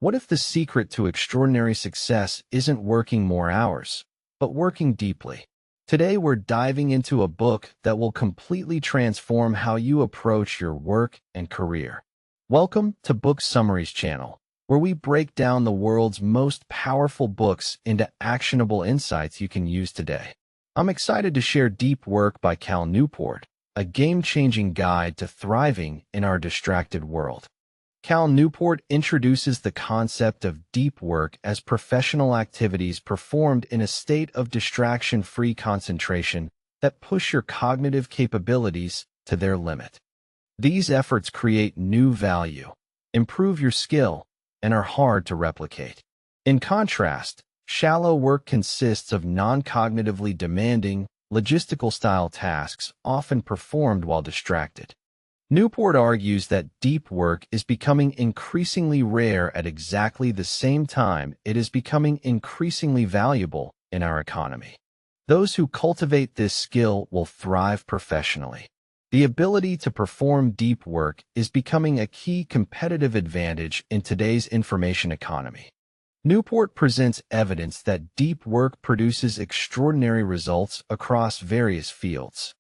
What if the secret to extraordinary success isn't working more hours, but working deeply? Today, we're diving into a book that will completely transform how you approach your work and career. Welcome to Book Summaries channel, where we break down the world's most powerful books into actionable insights you can use today. I'm excited to share Deep Work by Cal Newport, a game-changing guide to thriving in our distracted world. Cal Newport introduces the concept of deep work as professional activities performed in a state of distraction-free concentration that push your cognitive capabilities to their limit. These efforts create new value, improve your skill, and are hard to replicate. In contrast, shallow work consists of non-cognitively demanding, logistical-style tasks often performed while distracted. Newport argues that deep work is becoming increasingly rare at exactly the same time it is becoming increasingly valuable in our economy. Those who cultivate this skill will thrive professionally. The ability to perform deep work is becoming a key competitive advantage in today's information economy. Newport presents evidence that deep work produces extraordinary results across various fields.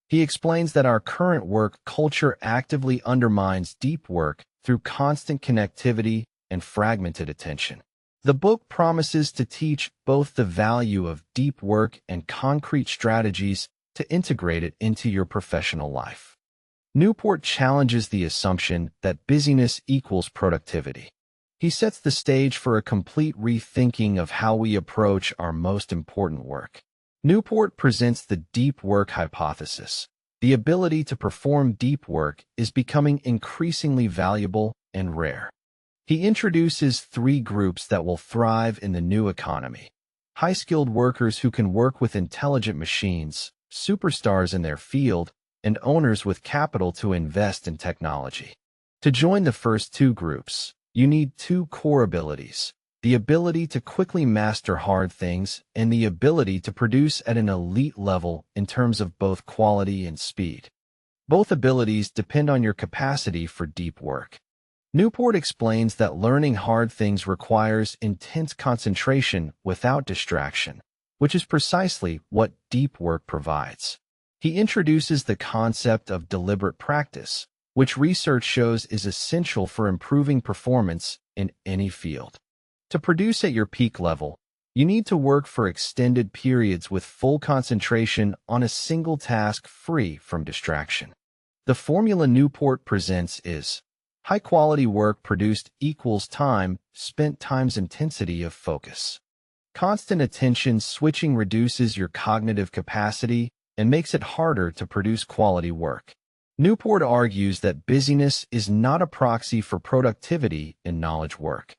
He explains that our current work culture actively undermines deep work through constant connectivity and fragmented attention. The book promises to teach both the value of deep work and concrete strategies to integrate it into your professional life. Newport challenges the assumption that busyness equals productivity. He sets the stage for a complete rethinking of how we approach our most important work. Newport presents the deep work hypothesis. The ability to perform deep work is becoming increasingly valuable and rare. He introduces three groups that will thrive in the new economy: high-skilled workers who can work with intelligent machines, superstars in their field, and owners with capital to invest in technology. To join the first two groups, you need two core abilities: the ability to quickly master hard things, and the ability to produce at an elite level in terms of both quality and speed. Both abilities depend on your capacity for deep work. Newport explains that learning hard things requires intense concentration without distraction, which is precisely what deep work provides. He introduces the concept of deliberate practice, which research shows is essential for improving performance in any field. To produce at your peak level, you need to work for extended periods with full concentration on a single task free from distraction. The formula Newport presents is: high-quality work produced equals time spent times intensity of focus. Constant attention switching reduces your cognitive capacity and makes it harder to produce quality work. Newport argues that busyness is not a proxy for productivity in knowledge work.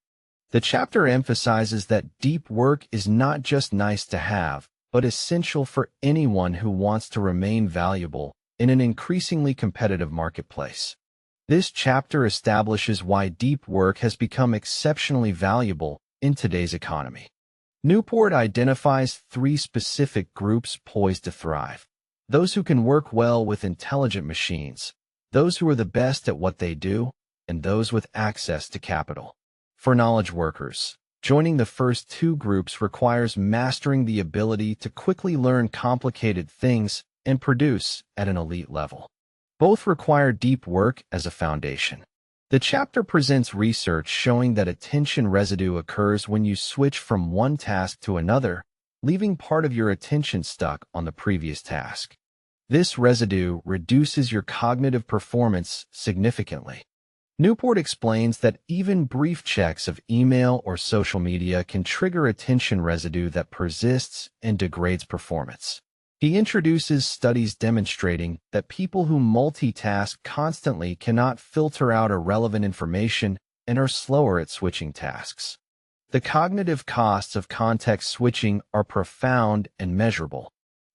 The chapter emphasizes that deep work is not just nice to have, but essential for anyone who wants to remain valuable in an increasingly competitive marketplace. This chapter establishes why deep work has become exceptionally valuable in today's economy. Newport identifies three specific groups poised to thrive: those who can work well with intelligent machines, those who are the best at what they do, and those with access to capital. For knowledge workers, joining the first two groups requires mastering the ability to quickly learn complicated things and produce at an elite level. Both require deep work as a foundation. The chapter presents research showing that attention residue occurs when you switch from one task to another, leaving part of your attention stuck on the previous task. This residue reduces your cognitive performance significantly. Newport explains that even brief checks of email or social media can trigger attention residue that persists and degrades performance. He introduces studies demonstrating that people who multitask constantly cannot filter out irrelevant information and are slower at switching tasks. The cognitive costs of context switching are profound and measurable.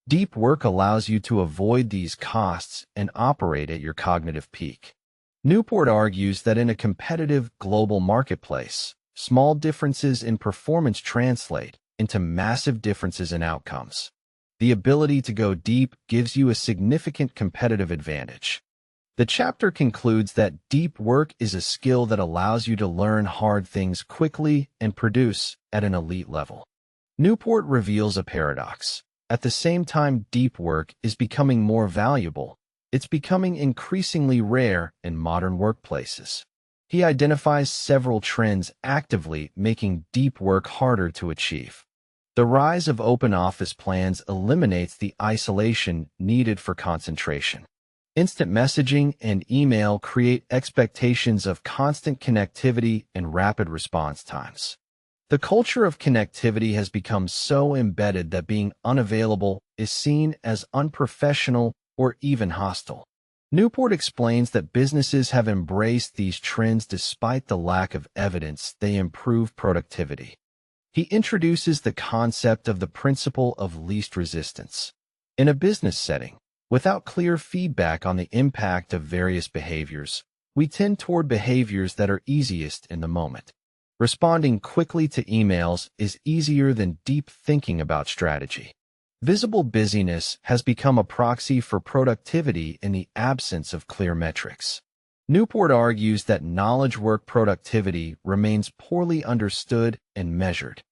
Deep work allows you to avoid these costs and operate at your cognitive peak. Newport argues that in a competitive global marketplace, small differences in performance translate into massive differences in outcomes. The ability to go deep gives you a significant competitive advantage. The chapter concludes that deep work is a skill that allows you to learn hard things quickly and produce at an elite level. Newport reveals a paradox. At the same time deep work is becoming more valuable, it's becoming increasingly rare in modern workplaces. He identifies several trends actively making deep work harder to achieve. The rise of open office plans eliminates the isolation needed for concentration. Instant messaging and email create expectations of constant connectivity and rapid response times. The culture of connectivity has become so embedded that being unavailable is seen as unprofessional or even hostile. Newport explains that businesses have embraced these trends despite the lack of evidence they improve productivity. He introduces the concept of the principle of least resistance. In a business setting, without clear feedback on the impact of various behaviors, we tend toward behaviors that are easiest in the moment. Responding quickly to emails is easier than deep thinking about strategy. Visible busyness has become a proxy for productivity in the absence of clear metrics. Newport argues that knowledge work productivity remains poorly understood and measured.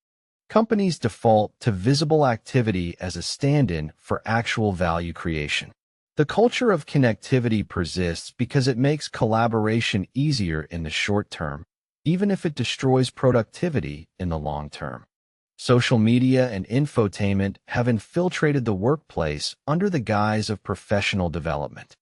Companies default to visible activity as a stand-in for actual value creation. The culture of connectivity persists because it makes collaboration easier in the short term, even if it destroys productivity in the long term. Social media and infotainment have infiltrated the workplace under the guise of professional development.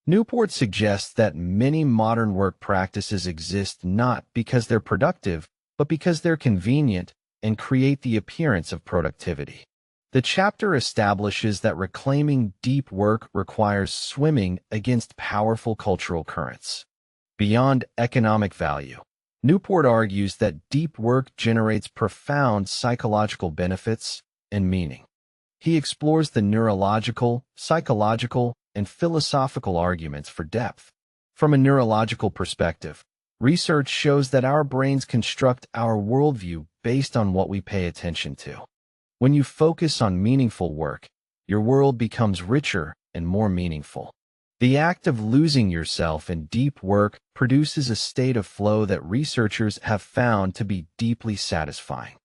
Newport suggests that many modern work practices exist not because they're productive, but because they're convenient and create the appearance of productivity. The chapter establishes that reclaiming deep work requires swimming against powerful cultural currents. Beyond economic value, Newport argues that deep work generates profound psychological benefits and meaning. He explores the neurological, psychological, and philosophical arguments for depth. From a neurological perspective, research shows that our brains construct our worldview based on what we pay attention to. When you focus on meaningful work, your world becomes richer and more meaningful. The act of losing yourself in deep work produces a state of flow that researchers have found to be deeply satisfying.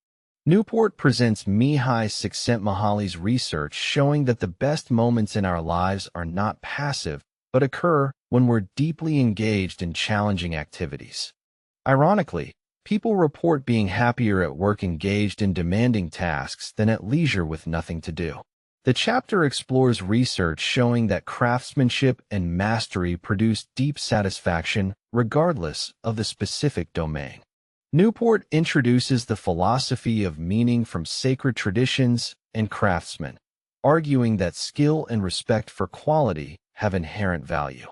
Newport presents Mihai Csikszentmihalyi's research showing that the best moments in our lives are not passive, but occur when we're deeply engaged in challenging activities. Ironically, people report being happier at work engaged in demanding tasks than at leisure with nothing to do. The chapter explores research showing that craftsmanship and mastery produce deep satisfaction regardless of the specific domain. Newport introduces the philosophy of meaning from sacred traditions and craftsmen, arguing that skill and respect for quality have inherent value.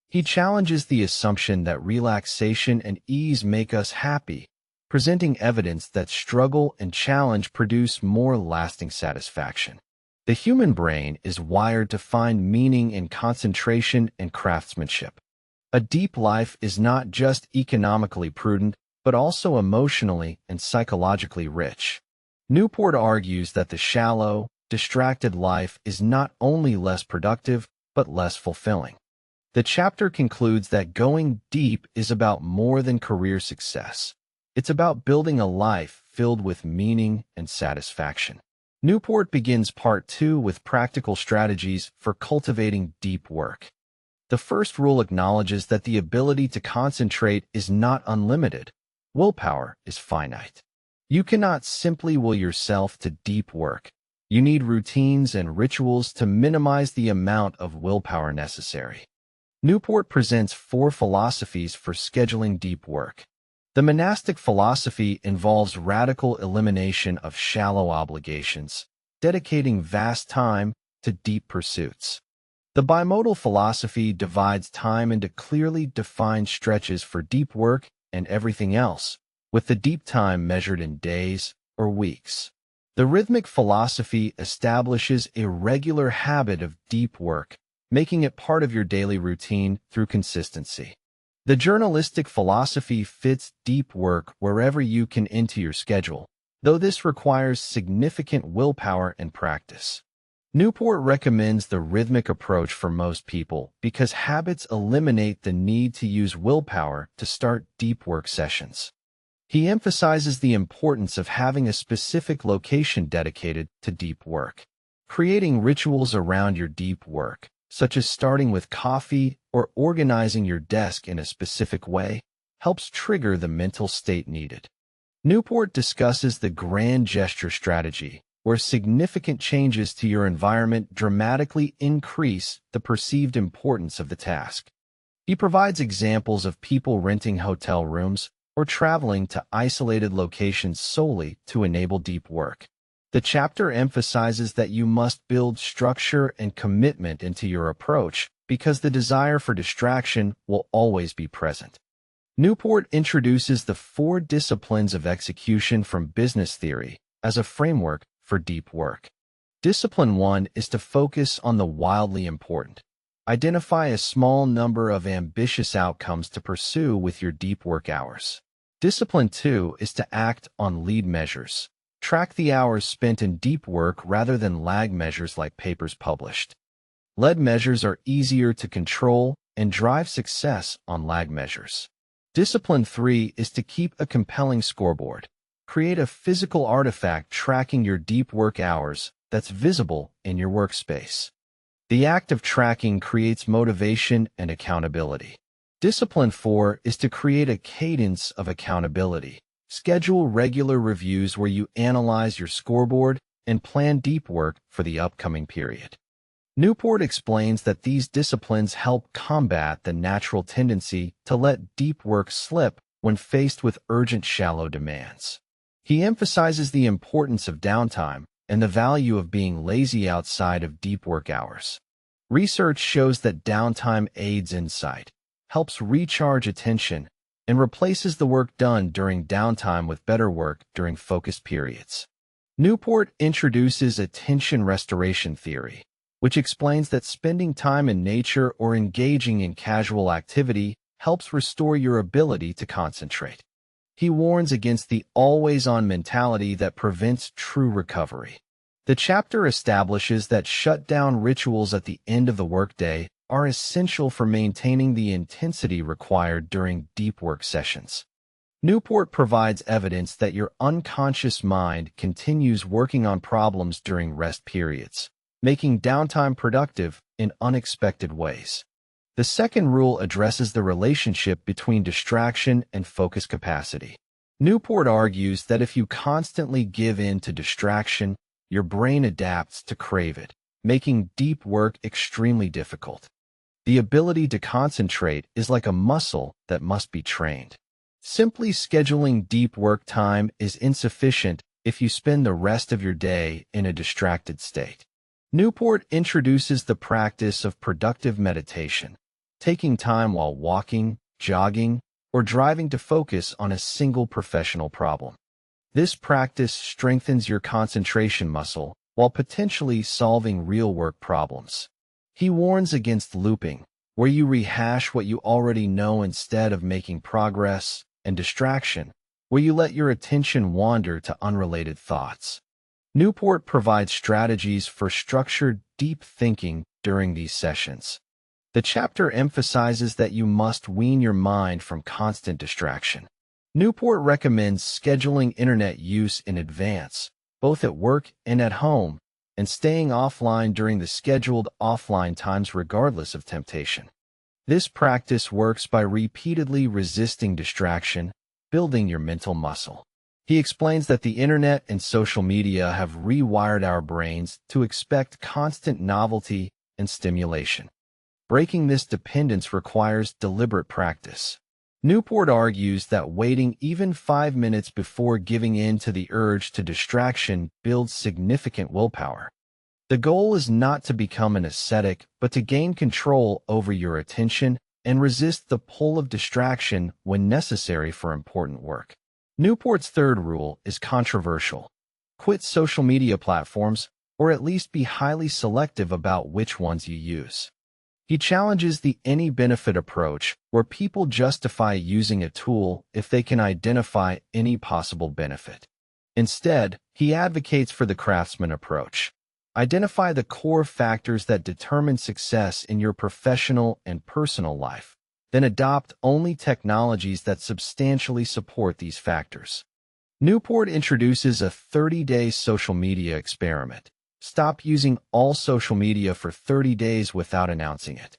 He challenges the assumption that relaxation and ease make us happy, presenting evidence that struggle and challenge produce more lasting satisfaction. The human brain is wired to find meaning in concentration and craftsmanship. A deep life is not just economically prudent, but also emotionally and psychologically rich. Newport argues that the shallow, distracted life is not only less productive, but less fulfilling. The chapter concludes that going deep is about more than career success. It's about building a life filled with meaning and satisfaction. Newport begins part 2 with practical strategies for cultivating deep work. The first rule acknowledges that the ability to concentrate is not unlimited. Willpower is finite. You cannot simply will yourself to deep work. You need routines and rituals to minimize the amount of willpower necessary. Newport presents 4 philosophies for scheduling deep work. The monastic philosophy involves radical elimination of shallow obligations, dedicating vast time to deep pursuits. The bimodal philosophy divides time into clearly defined stretches for deep work and everything else, with the deep time measured in days or weeks. The rhythmic philosophy establishes a regular habit of deep work, making it part of your daily routine through consistency. The journalistic philosophy fits deep work wherever you can into your schedule, though this requires significant willpower and practice. Newport recommends the rhythmic approach for most people because habits eliminate the need to use willpower to start deep work sessions. He emphasizes the importance of having a specific location dedicated to deep work. Creating rituals around your deep work, such as starting with coffee or organizing your desk in a specific way, helps trigger the mental state needed. Newport discusses the grand gesture strategy, where significant changes to your environment dramatically increase the perceived importance of the task. He provides examples of people renting hotel rooms or traveling to isolated locations solely to enable deep work. The chapter emphasizes that you must build structure and commitment into your approach because the desire for distraction will always be present. Newport introduces the 4 disciplines of execution from business theory as a framework for deep work. Discipline 1 is to focus on the wildly important. Identify a small number of ambitious outcomes to pursue with your deep work hours. Discipline 2 is to act on lead measures. Track the hours spent in deep work rather than lag measures like papers published. Lead measures are easier to control and drive success on lag measures. Discipline 3 is to keep a compelling scoreboard. Create a physical artifact tracking your deep work hours that's visible in your workspace. The act of tracking creates motivation and accountability. Discipline 4 is to create a cadence of accountability. Schedule regular reviews where you analyze your scoreboard and plan deep work for the upcoming period. Newport explains that these disciplines help combat the natural tendency to let deep work slip when faced with urgent, shallow demands. He emphasizes the importance of downtime and the value of being lazy outside of deep work hours. Research shows that downtime aids insight, helps recharge attention, and replaces the work done during downtime with better work during focused periods. Newport introduces attention restoration theory, which explains that spending time in nature or engaging in casual activity helps restore your ability to concentrate. He warns against the always-on mentality that prevents true recovery. The chapter establishes that shutdown rituals at the end of the workday are essential for maintaining the intensity required during deep work sessions. Newport provides evidence that your unconscious mind continues working on problems during rest periods, making downtime productive in unexpected ways. The second rule addresses the relationship between distraction and focus capacity. Newport argues that if you constantly give in to distraction, your brain adapts to crave it, making deep work extremely difficult. The ability to concentrate is like a muscle that must be trained. Simply scheduling deep work time is insufficient if you spend the rest of your day in a distracted state. Newport introduces the practice of productive meditation, taking time while walking, jogging, or driving to focus on a single professional problem. This practice strengthens your concentration muscle while potentially solving real-work problems. He warns against looping, where you rehash what you already know instead of making progress, and distraction, where you let your attention wander to unrelated thoughts. Newport provides strategies for structured, deep thinking during these sessions. The chapter emphasizes that you must wean your mind from constant distraction. Newport recommends scheduling internet use in advance, both at work and at home, and staying offline during the scheduled offline times regardless of temptation. This practice works by repeatedly resisting distraction, building your mental muscle. He explains that the internet and social media have rewired our brains to expect constant novelty and stimulation. Breaking this dependence requires deliberate practice. Newport argues that waiting even 5 minutes before giving in to the urge to distraction builds significant willpower. The goal is not to become an ascetic, but to gain control over your attention and resist the pull of distraction when necessary for important work. Newport's third rule is controversial. Quit social media platforms, or at least be highly selective about which ones you use. He challenges the any-benefit approach, where people justify using a tool if they can identify any possible benefit. Instead, he advocates for the craftsman approach. Identify the core factors that determine success in your professional and personal life. Then adopt only technologies that substantially support these factors. Newport introduces a 30-day social media experiment. Stop using all social media for 30 days without announcing it.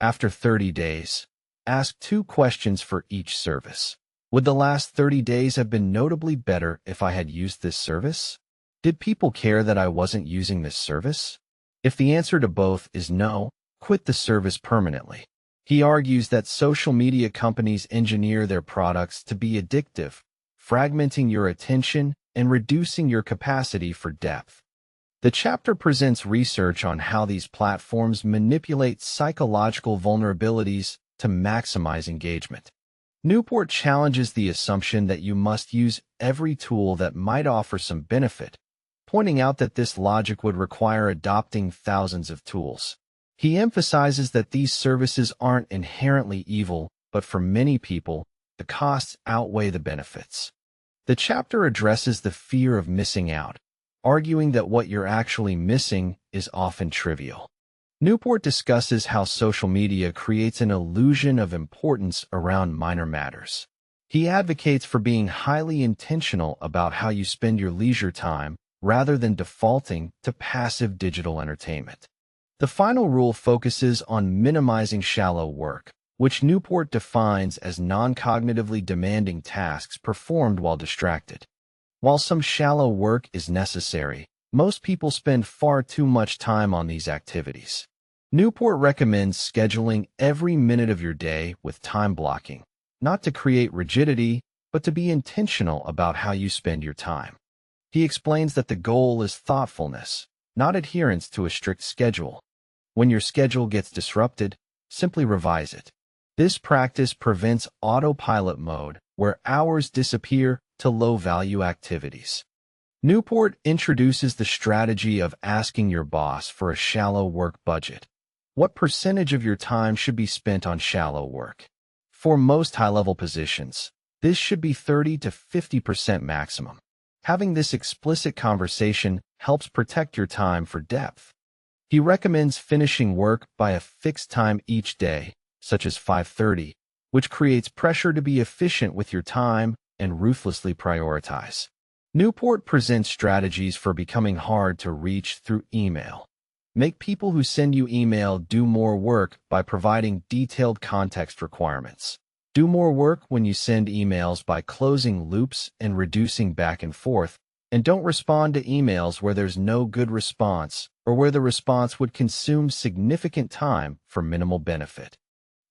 After 30 days, ask 2 questions for each service. Would the last 30 days have been notably better if I had used this service? Did people care that I wasn't using this service? If the answer to both is no, quit the service permanently. He argues that social media companies engineer their products to be addictive, fragmenting your attention and reducing your capacity for depth. The chapter presents research on how these platforms manipulate psychological vulnerabilities to maximize engagement. Newport challenges the assumption that you must use every tool that might offer some benefit, pointing out that this logic would require adopting thousands of tools. He emphasizes that these services aren't inherently evil, but for many people, the costs outweigh the benefits. The chapter addresses the fear of missing out, arguing that what you're actually missing is often trivial. Newport discusses how social media creates an illusion of importance around minor matters. He advocates for being highly intentional about how you spend your leisure time, rather than defaulting to passive digital entertainment. The final rule focuses on minimizing shallow work, which Newport defines as non-cognitively demanding tasks performed while distracted. While some shallow work is necessary, most people spend far too much time on these activities. Newport recommends scheduling every minute of your day with time blocking, not to create rigidity, but to be intentional about how you spend your time. He explains that the goal is thoughtfulness, not adherence to a strict schedule. When your schedule gets disrupted, simply revise it. This practice prevents autopilot mode, where hours disappear to low-value activities. Newport introduces the strategy of asking your boss for a shallow work budget. What percentage of your time should be spent on shallow work? For most high-level positions, this should be 30 to 50% maximum. Having this explicit conversation helps protect your time for depth. He recommends finishing work by a fixed time each day, such as 5:30, which creates pressure to be efficient with your time and ruthlessly prioritize. Newport presents strategies for becoming hard to reach through email. Make people who send you email do more work by providing detailed context requirements. Do more work when you send emails by closing loops and reducing back and forth, and don't respond to emails where there's no good response or where the response would consume significant time for minimal benefit.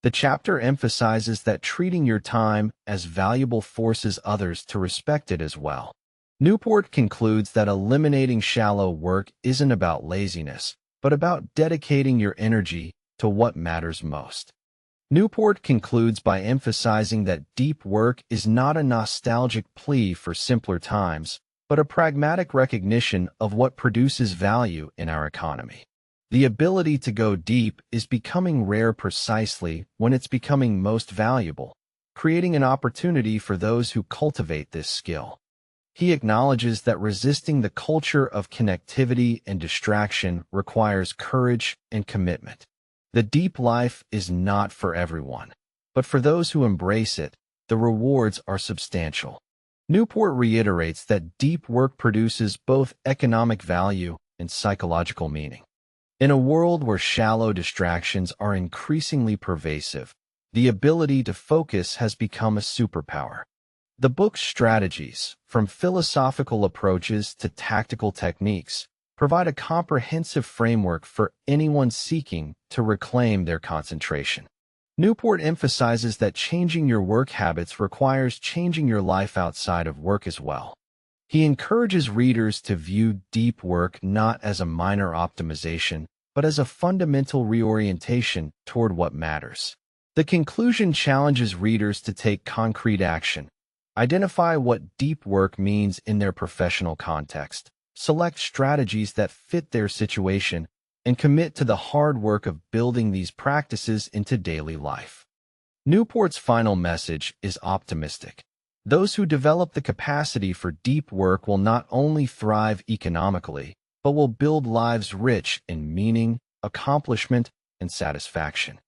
The chapter emphasizes that treating your time as valuable forces others to respect it as well. Newport concludes that eliminating shallow work isn't about laziness, but about dedicating your energy to what matters most. Newport concludes by emphasizing that deep work is not a nostalgic plea for simpler times, but a pragmatic recognition of what produces value in our economy. The ability to go deep is becoming rare precisely when it's becoming most valuable, creating an opportunity for those who cultivate this skill. He acknowledges that resisting the culture of connectivity and distraction requires courage and commitment. The deep life is not for everyone, but for those who embrace it, the rewards are substantial. Newport reiterates that deep work produces both economic value and psychological meaning. In a world where shallow distractions are increasingly pervasive, the ability to focus has become a superpower. The book's strategies, from philosophical approaches to tactical techniques, provide a comprehensive framework for anyone seeking to reclaim their concentration. Newport emphasizes that changing your work habits requires changing your life outside of work as well. He encourages readers to view deep work not as a minor optimization, but as a fundamental reorientation toward what matters. The conclusion challenges readers to take concrete action, identify what deep work means in their professional context, select strategies that fit their situation, and commit to the hard work of building these practices into daily life. Newport's final message is optimistic. Those who develop the capacity for deep work will not only thrive economically, but will build lives rich in meaning, accomplishment, and satisfaction.